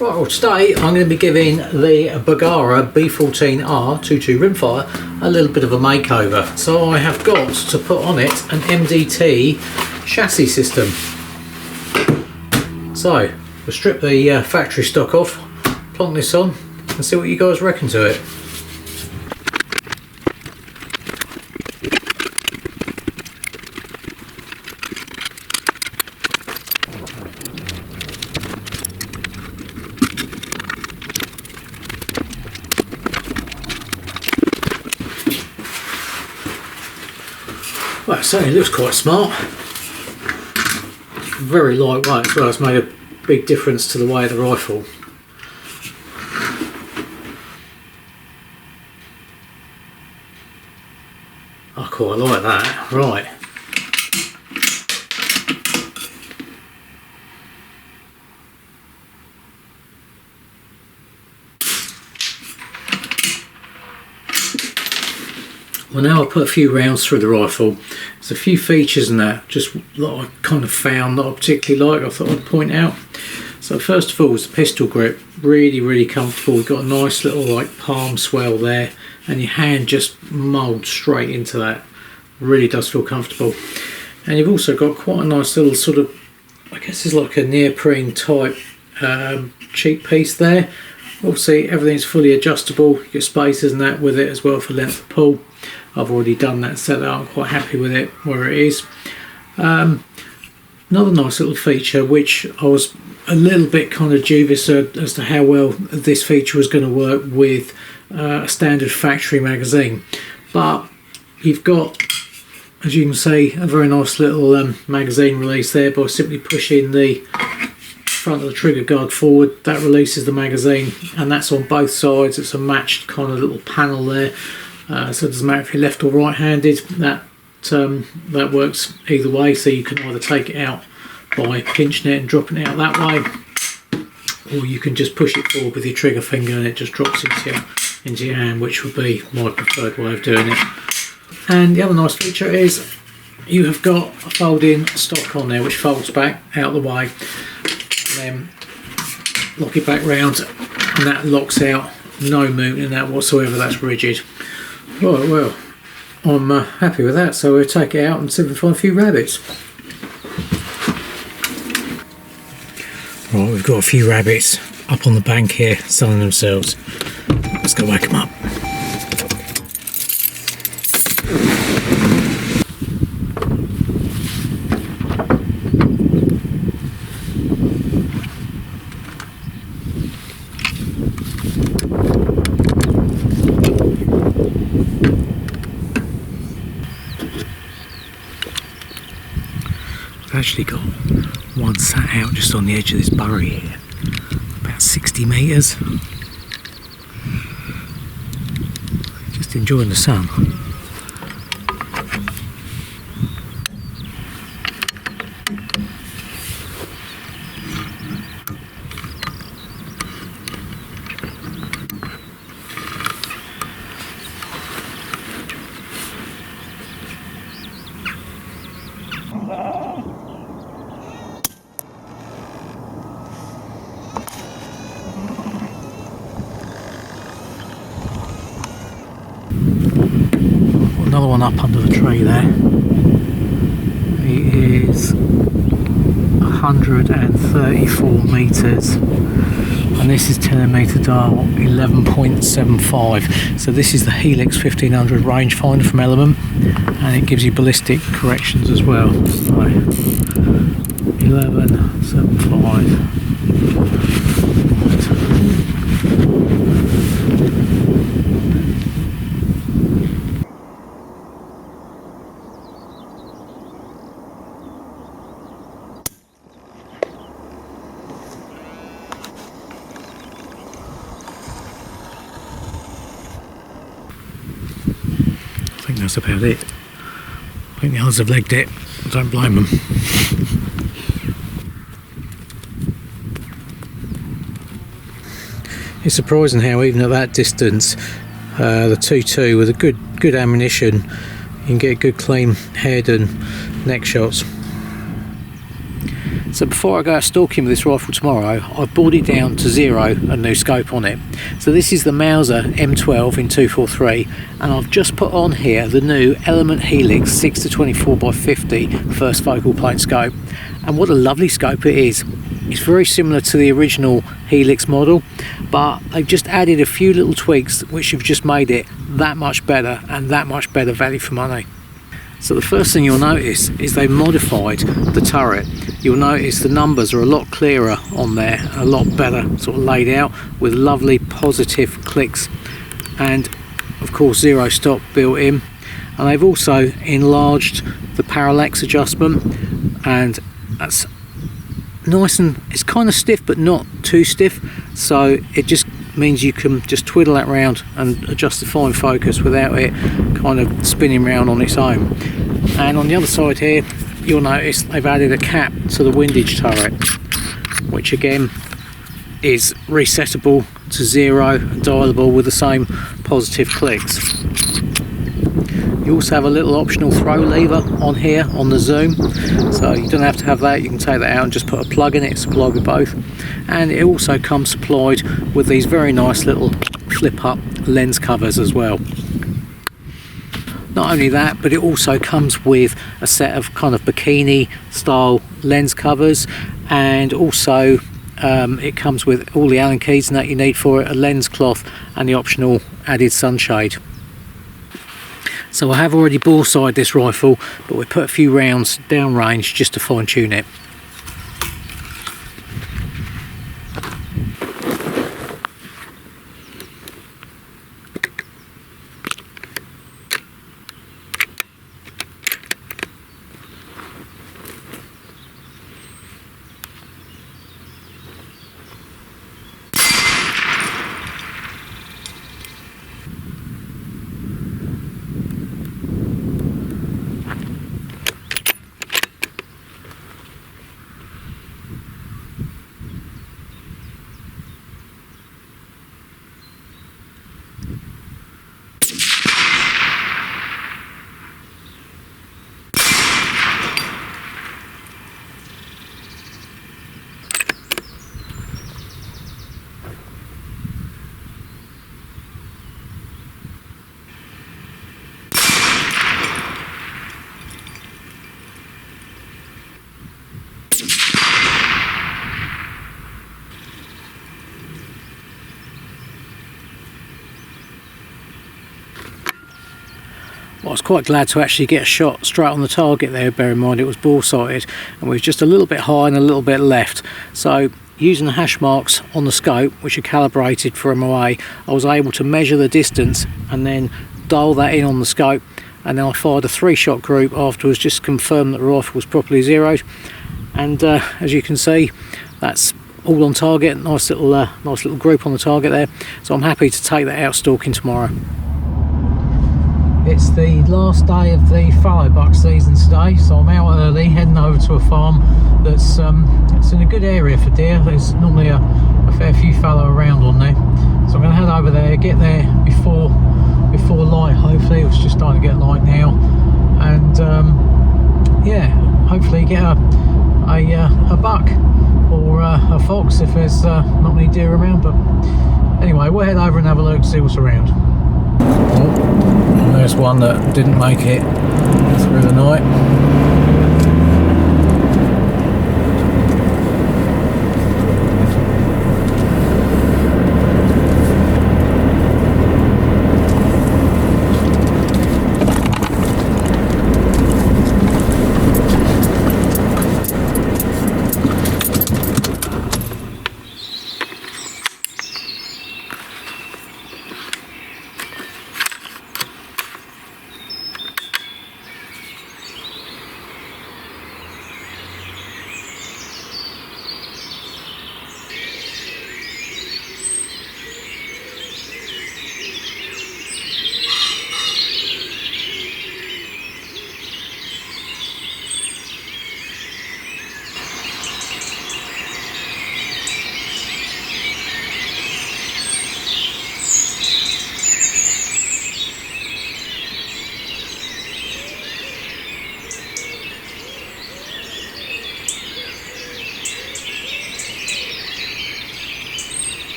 Right, well today I'm going to be giving the Bergara B14R 22 rimfire a little bit of a makeover. So I have got to put on it an MDT chassis system. So we'll strip the factory stock off, plonk this on and see what you guys reckon to it. Well, it certainly looks quite smart. Very lightweight as well. It's made a big difference to the weight of the rifle. I quite like that. Right. Well, now I'll put a few rounds through the rifle. There's a few features in that just that I kind of found that I particularly like, I thought I'd point out. So first of all is the pistol grip, really comfortable. You've got a nice little like palm swell there and your hand just moulds straight into that. Really does feel comfortable. And you've also got quite a nice little sort of, I guess it's like a neoprene type cheek piece there. Obviously everything's fully adjustable, you get spacers and that with it as well for length of pull. I've already done that setup, I'm quite happy with it where it is. Another nice little feature which I was a little bit kind of dubious as to how well this feature was going to work with a standard factory magazine, but you've got, as you can see, a very nice little magazine release there. By simply pushing the front of the trigger guard forward, that releases the magazine, and that's on both sides. It's a matched kind of little panel there, so it doesn't matter if you're left or right handed, that works either way. So you can either take it out by pinching it and dropping it out that way, or you can just push it forward with your trigger finger and it just drops into your hand, which would be my preferred way of doing it. And the other nice feature is you have got a folding stock on there which folds back out of the way, and then lock it back round and that locks out, no movement in that whatsoever, that's rigid. Right, well I'm happy with that, so we'll take it out and see if we can find a few rabbits. Right, we've got a few rabbits up on the bank here sunning themselves. Let's go wake them up. I've actually got one sat out just on the edge of this burrow here, about 60 metres, just enjoying the sun. Another one up under the tree there. He is 134 metres and this is 10mm dial 11.75. So this is the Helix 1500 rangefinder from Element, and it gives you ballistic corrections as well. So 11.75. I think that's about it. I think the others have legged it. I don't blame them. It's surprising how even at that distance, the 2.2 with a good ammunition, you can get good clean head and neck shots. So before I go out stalking with this rifle tomorrow, I've brought it down to 0, a new scope on it. So this is the Mauser M12 in 243, and I've just put on here the new Element Helix 6-24x50 first focal plane scope. And what a lovely scope it is. It's very similar to the original Helix model, but I've just added a few little tweaks which have just made it that much better and that much better value for money. So the first thing you'll notice is they've modified the turret. You'll notice the numbers are a lot clearer on there, a lot better sort of laid out with lovely positive clicks, and of course 0 stop built in. And they've also enlarged the parallax adjustment, and that's nice, and it's kind of stiff but not too stiff, so it just means you can just twiddle that round and adjust the fine focus without it kind of spinning round on its own. And on the other side here you'll notice they've added a cap to the windage turret, which again is resettable to 0 and dialable with the same positive clicks. You also have a little optional throw lever on here on the zoom, so you don't have to have that. You can take that out and just put a plug in it, supply with both. And it also comes supplied with these very nice little flip up lens covers as well. Not only that, but it also comes with a set of kind of bikini style lens covers, and also it comes with all the Allen keys and that you need for it, a lens cloth and the optional added sunshade. So I have already bore-sighted this rifle, but we put a few rounds downrange just to fine tune it. I was quite glad to actually get a shot straight on the target there. Bear in mind it was bore sighted and we was just a little bit high and a little bit left, so using the hash marks on the scope, which are calibrated for MOA, I was able to measure the distance and then dial that in on the scope, and then I fired a 3-shot group afterwards just to confirm that the rifle was properly zeroed. And as you can see, that's all on target. Nice little group on the target there, so I'm happy to take that out stalking tomorrow. It's the last day of the fallow buck season today, so I'm out early heading over to a farm that's it's in a good area for deer. There's normally a fair few fallow around on there, so I'm going to head over there, get there before light. Hopefully it's just starting to get light now, and yeah, hopefully get a buck or a fox if there's not many deer around. But anyway, we'll head over and have a look, see what's around. Oh, there's one that didn't make it through the night.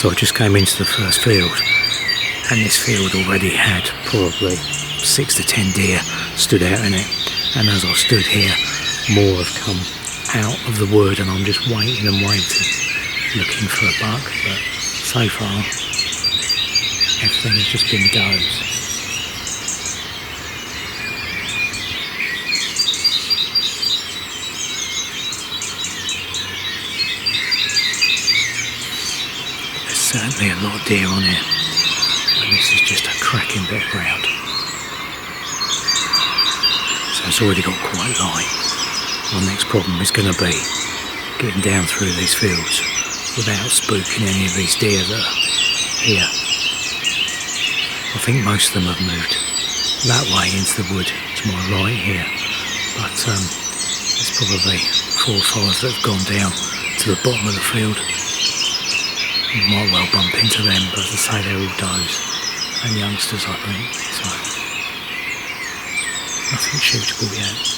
So I just came into the first field, and this field already had probably 6 to 10 deer stood out in it. And as I stood here, more have come out of the wood, and I'm just waiting and waiting, looking for a buck. But so far, everything has just been does. Certainly a lot of deer on here, and this is just a cracking bit of ground. So it's already got quite light. My next problem is going to be getting down through these fields without spooking any of these deer that are here. I think most of them have moved that way into the wood to my right here, but there's probably 4 or 5 that have gone down to the bottom of the field. You might well bump into them, but as I say, they're all does and youngsters, I think, so nothing shootable yet.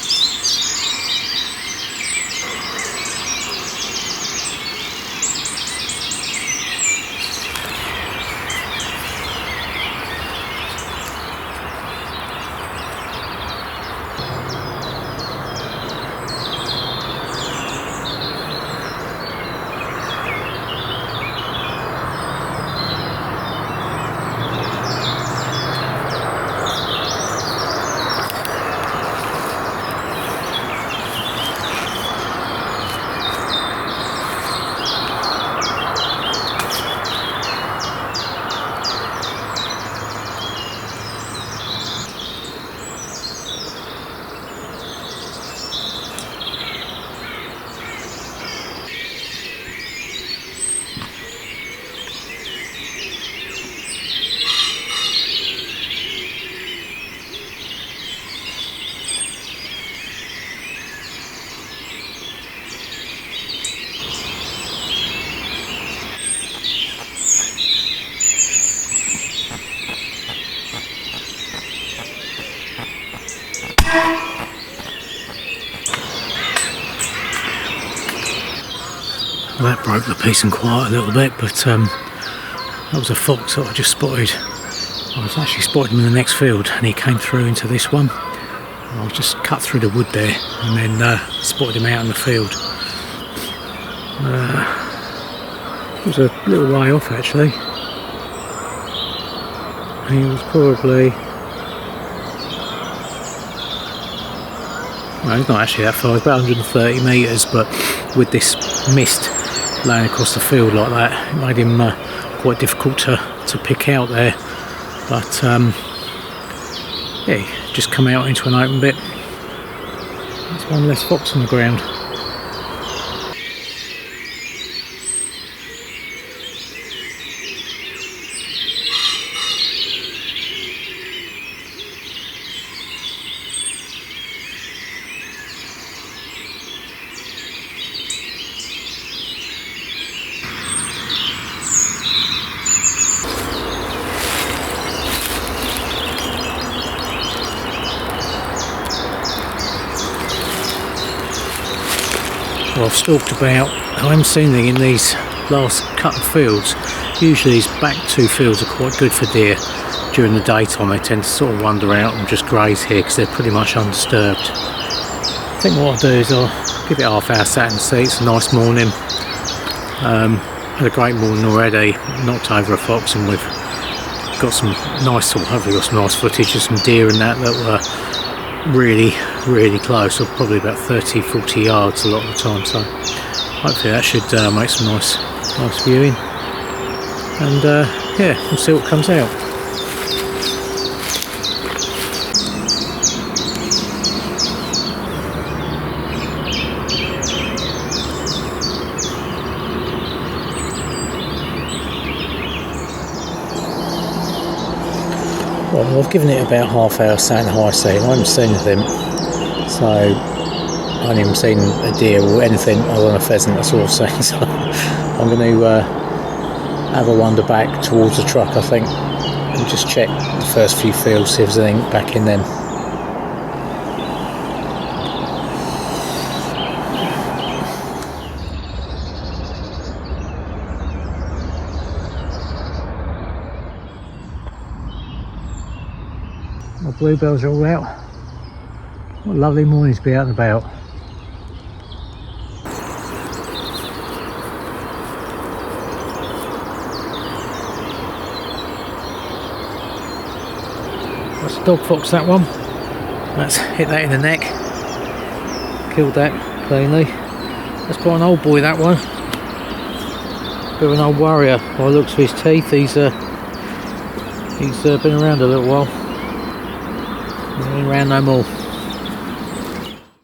Well, that broke the peace and quiet a little bit, but that was a fox that I just spotted. I was actually spotted him in the next field, and he came through into this one. I was just cut through the wood there, and then spotted him out in the field. It was a little way off actually. He was probably, well, he's not actually that far, it's about 130 metres, but with this mist laying across the field like that, it made him quite difficult to pick out there. But yeah, just come out into an open bit. There's one less fox on the ground. Well, I've stalked about, I haven't seen anything in these last couple of fields. Usually these back 2 fields are quite good for deer. During the daytime they tend to sort of wander out and just graze here because they're pretty much undisturbed. I think what I'll do is I'll give it half hour, sat and see. It's a nice morning. Had a great morning already, knocked over a fox, and we've got some nice, or hopefully got some nice footage of some deer and that were really close, or probably about 30-40 yards a lot of the time, so hopefully that should make some nice viewing, and yeah, we'll see what comes out. Well, I've given it about half hour sat in high sea, and I haven't seen anything, so I haven't even seen a deer or anything other than a pheasant, that's all I've seen. So I'm going to have a wander back towards the truck, I think, and just check the first few fields, see if there's anything back in them. bluebells are all out. What a lovely morning to be out and about. That's a dog fox, that one. That's hit that in the neck. Killed that cleanly. That's quite an old boy, that one. Bit of an old warrior by the looks of his teeth. He's been around a little while. He ain't around no more.